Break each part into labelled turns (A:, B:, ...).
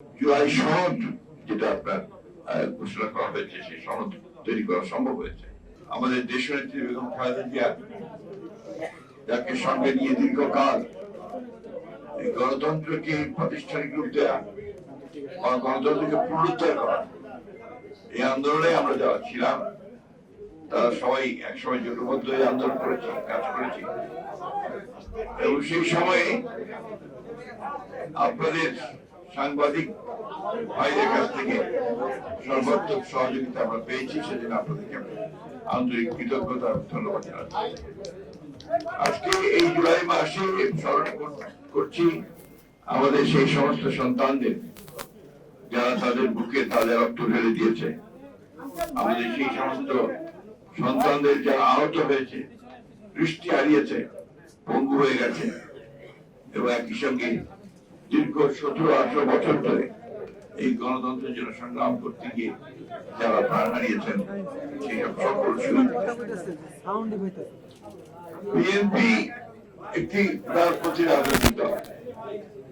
A: জুলাই সনদ যেটা আপনার ঘোষণা করা হয়েছে, সেই সনদ তৈরি করা সম্ভব হয়েছে। আমাদের দেশনেত্রী বেগম খালেদা জিয়া, যাকে সঙ্গে নিয়ে দীর্ঘকাল এই গণতন্ত্রকে প্রাতিষ্ঠানিক রূপ দেওয়া বা গণতন্ত্রকে পুনরুদ্ধার করা, এই আন্দোলনে আমরা যারা ছিলাম তারা সবাই একসময় জোটবদ্ধ হয়ে আন্দোলন করেছি, কাজ করেছি। এবং সেই সময়ে আপনাদের সাংবাদিক ভাইদের কাছ থেকে সর্বাত্মক সহযোগিতা আমরা পেয়েছি, সেজন্য আপনাদেরকে আন্তরিক কৃতজ্ঞতা ধন্যবাদ জানাচ্ছি। আজকে এই জুলাই মাসে স্মরণ করছি আমাদের সেই সমস্ত সন্তানদের যারা তাদের বুকে তাদের রক্ত ঢেলে দিয়েছে, আমাদের সেই সমস্ত সন্তানদের যারা আহত হয়েছে, দৃষ্টি হারিয়েছে, পঙ্গু হয়ে গেছে, এবং একই সঙ্গে দীর্ঘ 17-18 বছর ধরে এই গণতন্ত্রের জন্য সংগ্রাম করতে গিয়ে যারা প্রাণ হারিয়েছেন, সেই সকল বিএনপি একটি রাজপথী রাজনৈতিক দল।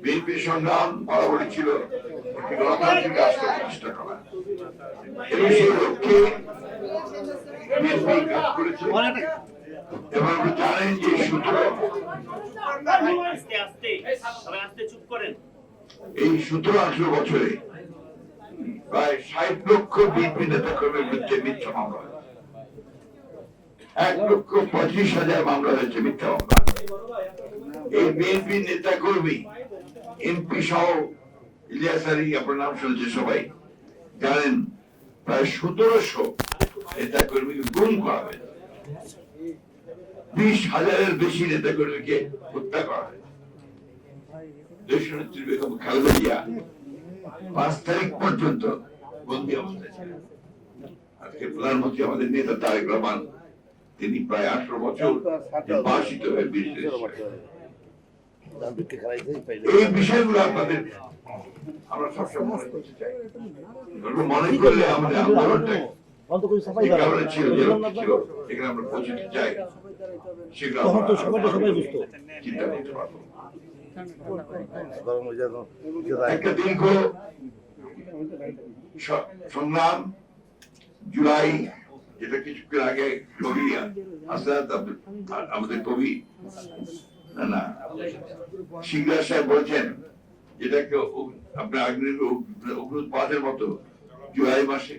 A: বিএনপির সংগ্রাম বরাবরই ছিল একটি গণতান্ত্রিক রাষ্ট্র প্রতিষ্ঠা করা, এবং সেই লক্ষ্যে বিএনপি কাজ করেছে। এবং আপনি জানেন যে 17-18 বছরে প্রায় 60 লক্ষ বিএনপি নেতা কর্মীর বিরুদ্ধে মিথ্যা মামলা হয়েছে, 1,35,000 মামলা হয়েছে মিথ্যা মামলা। এই বিএনপি নেতা কর্মী এমপি সহ ইলিয়াস আলী, আপনার নাম শুনছে সবাই, জানেন প্রায় 1700 নেতা কর্মীকে গুম করা হয়েছে, 20,000-এর বেশি নেতা কর্মীকে হত্যা করা হয়েছে। দেশনেত্রী বেগম খালেদা জিয়া 5 তারিখ পর্যন্ত বন্দী অবস্থায় ছিলেন। আজকে প্রধানমন্ত্রী আমাদের নেতা তারেক রহমান, তিনি প্রায় 18 বছর নির্বাসিত হয়ে বিদেশে। এই বিষয়গুলো আপনাদের আমরা সবসময় মনে করতে চাই, মনে করলে আমাদের আন্দোলনটা ছিল, এখানে আমরা পৌঁছতে চাই, সেগুলো চিন্তা করতে পারবো। একটা দীর্ঘ সংগ্রাম, জুলাই, যেটা কিছুক্ষণ আগে কবি আসাদ, আমাদের কবি না শিকদার সাহেব বলছেন, যেটাকে আপনার অগ্নুৎপাতের মতো জুলাই মাসে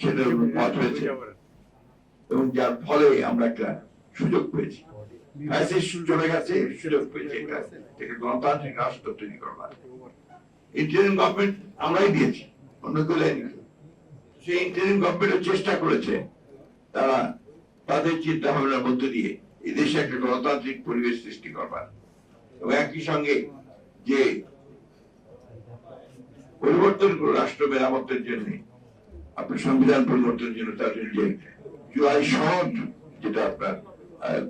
A: সেটা উৎপাত হয়েছে, এবং যার ফলে আমরা একটা সুযোগ পেয়েছি, চলে গেছে, সুযোগ পেয়েছি একটা গণতান্ত্রিক রাষ্ট্র তৈরি করবার। ইন্টারিম গভর্নমেন্ট আমরাই দিয়েছি, অন্য কেউ দেয়নি। সেই ইন্টারিম গভর্নমেন্টের চেষ্টা করেছে তারা তাদের চিন্তা ভাবনার মধ্য দিয়ে এই দেশে একটা গণতান্ত্রিক পরিবেশ সৃষ্টি করবার, এবং একই সঙ্গে যে পরিবর্তন রাষ্ট্র মেরামতের জন্য, আপনার সংবিধান পরিবর্তনের জন্য, তার জন্য যে জুলাই সনদ যেটা আপনার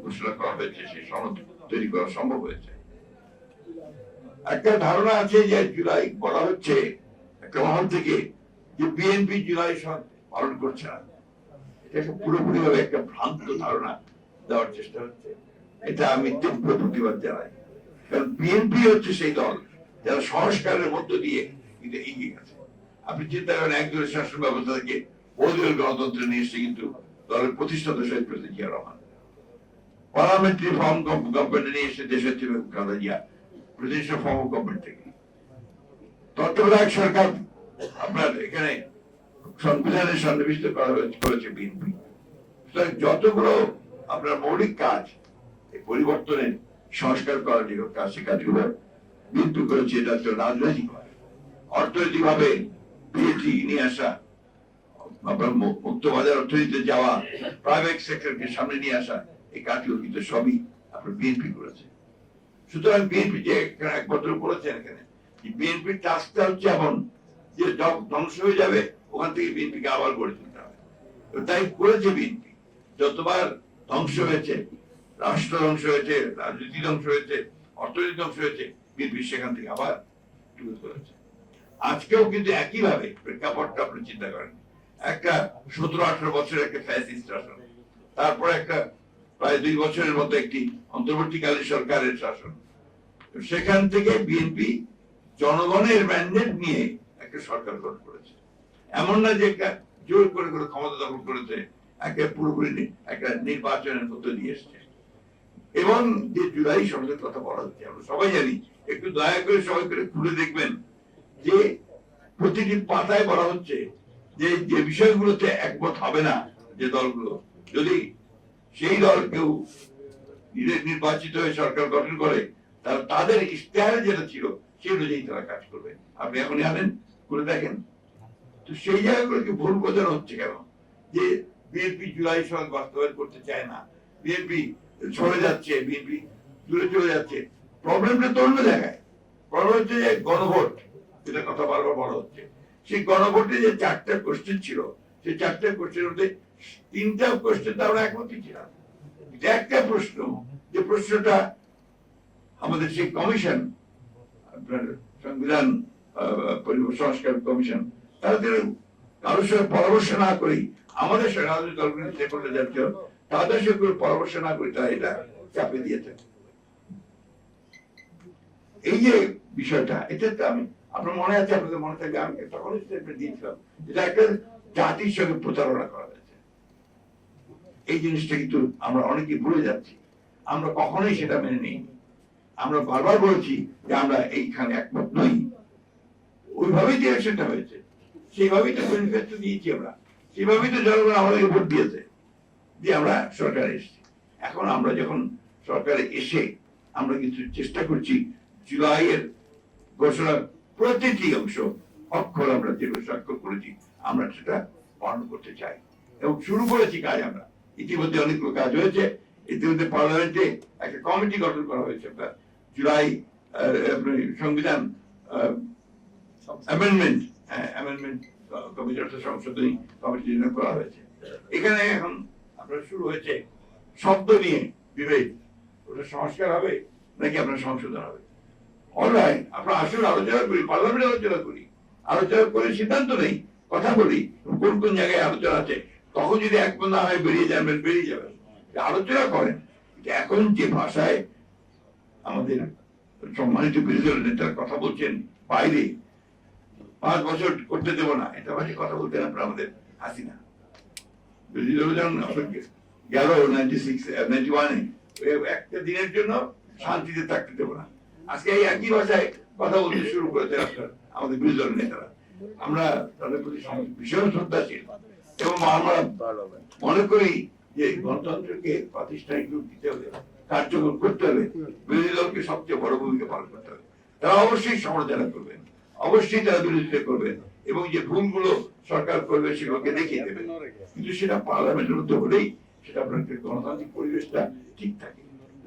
A: ঘোষণা করা হয়েছে, সেই সনদ তৈরি করা সম্ভব হয়েছে। একটা ধারণা আছে যে জুলাই বলা হচ্ছে একটা মহল থেকে যে বিএনপি জুলাই সনদ পালন করছে না, এটা পুরোপুরি ভাবে একটা ভ্রান্ত ধারণা দেওয়ার চেষ্টা হচ্ছে। এটা আমি তীব্র প্রতিবাদ জানাই, কারণ বিএনপি হচ্ছে সেই দল যারা সংস্কারের মধ্য দিয়ে কিন্তু এগিয়ে গেছে। আপনি চিন্তা করেন, একজনের শাসন ব্যবস্থা থেকে বহুদলীয় গণতন্ত্র নিয়ে এসে কিন্তু দলের প্রতিষ্ঠাতা শহীদ president Zia Rahman, parliamentary form government নিয়ে এসে দেশের Khaleda Zia presidential form of government থেকে, তত্ত্বাবধায়ক সরকার আপনার এখানে সংবিধানে সন্নিবেশিত করেছে বিএনপি। যতগুলো আপনার মৌলিক কাজ, এই পরিবর্তনের সংস্কার করার যে কাজ, সে কাজগুলো বিএনপি করেছে। এটা হচ্ছে রাজনৈতিক ভাবে, অর্থনৈতিক ভাবে বিএনপি নিয়ে আসা, আপনার মুক্ত বাজার অর্থনীতিতে যাওয়া, প্রাইভেট সেক্টরকে সামনে নিয়ে আসা, এই কাজগুলো কিন্তু সবই আপনার বিএনপি করেছে। সুতরাং বিএনপি যে একমাত্র করেছেন এখানে, বিএনপির টাস্কটা হচ্ছে এমন যে ধ্বংস হয়ে যাবে, ওখান থেকে বিএনপিকে আবার গড়ে তুলতে হবে। তাই করেছে বিএনপি। যতবার ধ্বংস হয়েছে, রাষ্ট্র ধ্বংস হয়েছে, রাজনীতি ধ্বংস হয়েছে, অর্থনীতি ধ্বংস হয়েছে, বিএনপি সেখান থেকে আবার তুলে ধরেছে। আজকেও কিন্তু একইভাবে প্রেক্ষাপটটা আপনি চিন্তা করেন, একটা 17-18 বছরের একটা ফ্যাসিস্ট শাসন, তারপরে একটা প্রায় 2 বছরের মতো একটি অন্তর্বর্তীকালীন সরকারের শাসন, সেখান থেকে বিএনপি জনগণের ম্যান্ডেট নিয়ে একটা সরকার গঠন করেছে। এমন না যে একটা জোর করে করে ক্ষমতা দখল করেছে, একটা পুরোপুরি একটা নির্বাচনের মধ্যে দিয়ে এসছে। এবং যে জুলাই সনদের কথা বলা হচ্ছে আমরা সবাই জানি, একটু দয়া করে সবাই করে খুলে দেখবেন যে প্রতিটি পাতায় বলা হচ্ছে যে যে বিষয়গুলোতে একমত হবে না যে দলগুলো, যদি সেই দল কেউ নির্বাচিত হয়ে সরকার গঠন করে, তাদের ইশতেহারে যেটা ছিল সেই অনুযায়ী তারা কাজ করবে। আপনি এখন জানেন, করে দেখেন। তো সেই জায়গাগুলোকে ভুল বোঝানো হচ্ছে কেন? যে বিএনপি জুলাই সনদ বাস্তবায়ন করতে চায় না, বিএনপি সরে যাচ্ছে, বিএনপি দূরে চলে যাচ্ছে। প্রবলেমটা তো অন্য জায়গায়। প্রবলেম হচ্ছে যে গণভোট, যেটা কথা বারবার বলা হচ্ছে, সেই গণভোটে যে 4টা কোশ্চেন ছিল, সেই 4টা কোশ্চেনের মধ্যে 3টা কোশ্চেন আমরা একমতই ছিলাম। এটা একটা প্রশ্ন, যে প্রশ্নটা আমাদের সেই কমিশন, আপনার সংবিধান সংস্কার কমিশন, তাদের কারোর সঙ্গে পরামর্শ না করেই, আমাদের রাজনৈতিক দলগুলি যে করতে যাচ্ছে তাদের সঙ্গে পরামর্শ না করে তারা এটা চাপে দিয়েছে। এই যে বিষয়টা, এটা তো আমি, আপনার মনে আছে, আপনাদের মনে থাকবে, আমি তখন স্টেটমেন্ট দিয়েছিলাম, এটা একটা জাতির সঙ্গে প্রচারণা করা হয়েছে। এই জিনিসটা কিন্তু আমরা অনেকে ভুলে যাচ্ছি, আমরা কখনোই সেটা মেনে নিই। আমরা বারবার বলেছি যে আমরা এইখানে একমত নই। ওইভাবেই ডিরেকশনটা হয়েছে, সেইভাবেই তো ম্যানিফেস্টো দিয়েছি আমরা, সেইভাবেই তো জনগণ আমাদেরকে ভোট দিয়েছে, যে আমরা সরকারে এসেছি। এখন আমরা যখন সরকারে এসে আমরা কিছু চেষ্টা করছি জুলাইয়ের ঘোষণার প্রতিটি অংশ অক্ষর আমরা যেগুলো স্বাক্ষর করেছি আমরা সেটা পালন করতে চাই, এবং শুরু করেছি কাজ। আমরা ইতিমধ্যে অনেকগুলো কাজ হয়েছে। ইতিমধ্যে পার্লামেন্টে একটা কমিটি গঠন করা হয়েছে, একটা জুলাই সংবিধান অ্যামেন্ডমেন্ট কমিটি, অর্থাৎ সংশোধনী কমিটি করা হয়েছে। এখানে এখন আপনার শুরু হয়েছে শব্দ নিয়ে বিভেদ, ওটা সংস্কার হবে নাকি আপনার সংশোধন হবে। অলরাইট, আপনার আসলে আলোচনা করি, পার্লামেন্টে আলোচনা করি, আলোচনা করে সিদ্ধান্ত নেই, কথা বলি কোন কোন জায়গায় আলোচনা আছে। তখন যদি একমত না হয় বেরিয়ে যাবেন, বেরিয়ে যাবেন, আলোচনা করেন। এখন যে ভাষায় আমাদের সম্মানিত বিরোধী দলের নেতারা কথা বলছেন বাইরে, 5 বছর করতে দেবো না, এটা ভাষা কথা বলতেন আপনার আমাদের হাসিনা। বিরোধী দল যেমন গেল 91-এ, একটা দিনের জন্য শান্তিতে থাকতে দেবো না, আজকে এই একই ভাষায় কথা বলতে শুরু করেছেন আপনার আমাদের বিরোধী দলের নেতারা। আমরা তাদের প্রতি ভীষণ শ্রদ্ধাশীল, এবং আমরা মনে করি যে গণতন্ত্রকে প্রাতিষ্ঠানিক রূপ দিতে হবে, কার্যকর করতে হবে, বিরোধী দলকে সবচেয়ে বড় ভূমিকা পালন করতে হবে। তারা অবশ্যই সমালোচনা করবেন, অবশ্যই তারা বিরোধিতা করবেন, এবং যে ভুলগুলো সরকার করবে সেগুলোকে দেখিয়ে দেবেন। কিন্তু সেটা পার্লামেন্টের মধ্যে হলেই সেটা আপনার গণতান্ত্রিক পরিবেশটা ঠিক থাকে।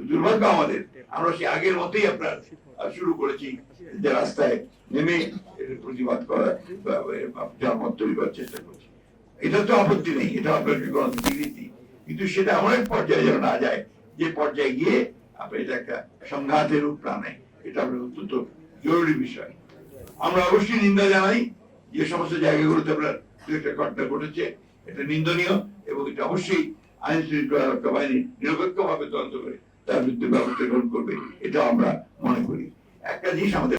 A: দুর্ভাগ্য আমাদের, আমরা সে আগের মতোই আপনার শুরু করেছি যে রাস্তায় নেমে প্রতিবাদ করা, জনমত তৈরি করার চেষ্টা করছি। এটা তো আপত্তি নেই, এটা আপনার গণতান্ত্রিক রীতি, কিন্তু সেটা এমন এক পর্যায়ে যেন না যায় যে পর্যায়ে গিয়ে আপনার এটা একটা সংঘাতের রূপ না নেয়। এটা আপনার অত্যন্ত জরুরি বিষয়। আমরা অবশ্যই নিন্দা জানাই যে সমস্ত জায়গাগুলোতে আপনার একটা ঘটনা ঘটেছে, এটা নিন্দনীয়, এবং এটা অবশ্যই আইন শৃঙ্খলা রক্ষা বাহিনী নিরপেক্ষভাবে তদন্ত করে তার বিরুদ্ধে ব্যবস্থা গ্রহণ করবে, এটা আমরা মনে করি। একটা জিনিস আমাদের